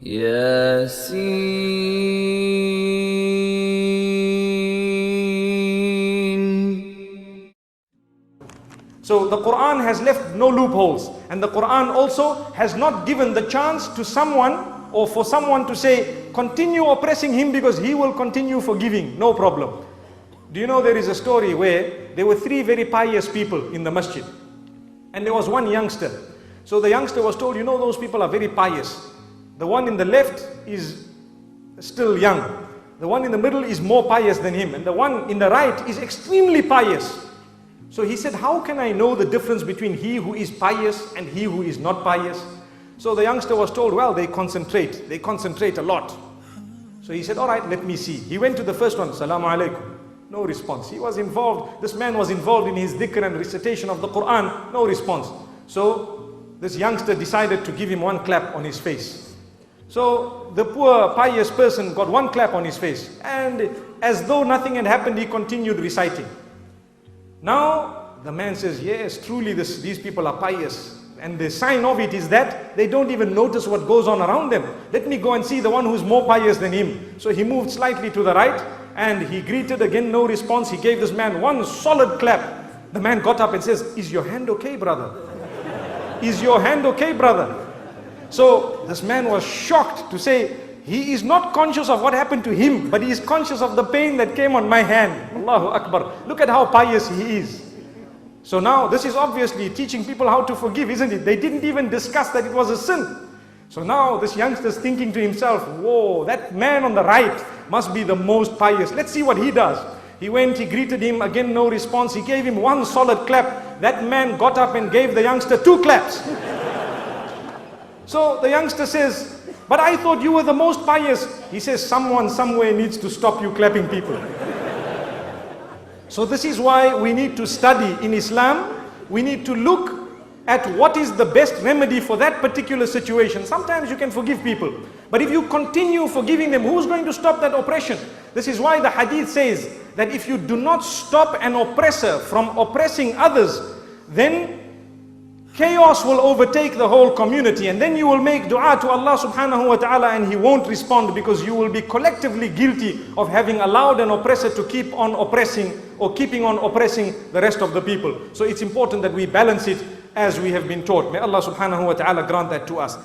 Yasin. So the Quran has left no loopholes, and the Quran also has not given the chance to someone or for someone to say, continue oppressing him because he will continue forgiving, no problem. Do you know there is a story where there were three very pious people in the masjid, and there was one youngster. So the youngster was told, you know, those people are very pious. The one in the left is still young. The one in the middle is more pious than him, and the one in the right is extremely pious. So he said, how can I know the difference between he who is pious and he who is not pious? So the youngster was told, well, they concentrate a lot. So he said, all right, let me see. He went to the first one, Salamu alaikum. No response. He was involved, this man was involved in his dhikr and recitation of the Quran, no response. So this youngster decided to give him one clap on his face. So the poor pious person got one clap on his face, and as though nothing had happened, he continued reciting. Now the man says, yes, truly these people are pious. And the sign of it is that they don't even notice what goes on around them. Let me go and see the one who is more pious than him. So he moved slightly to the right, and he greeted again, no response. He gave this man one solid clap. The man got up and says, is your hand okay, brother? Is your hand okay, brother? So this man was shocked to say, he is not conscious of what happened to him, but he is conscious of the pain that came on my hand. Allahu Akbar. Look at how pious he is. So now this is obviously teaching people how to forgive, isn't it? They didn't even discuss that it was a sin. So now this youngster is thinking to himself, whoa, that man on the right must be the most pious. Let's see what he does. He went, he greeted him, again no response. He gave him one solid clap. That man got up and gave the youngster two claps. So the youngster says, but I thought you were the most pious. He says, someone somewhere needs to stop you clapping people. So this is why we need to study in Islam. We need to look at what is the best remedy for that particular situation. Sometimes you can forgive people, but if you continue forgiving them, who's going to stop that oppression? This is why the hadith says that if you do not stop an oppressor from oppressing others, then chaos will overtake the whole community, and then you will make dua to Allah subhanahu wa ta'ala and He won't respond, because you will be collectively guilty of having allowed an oppressor to keep on oppressing or keeping on oppressing the rest of the people. So it's important that we balance it as we have been taught. May Allah subhanahu wa ta'ala grant that to us.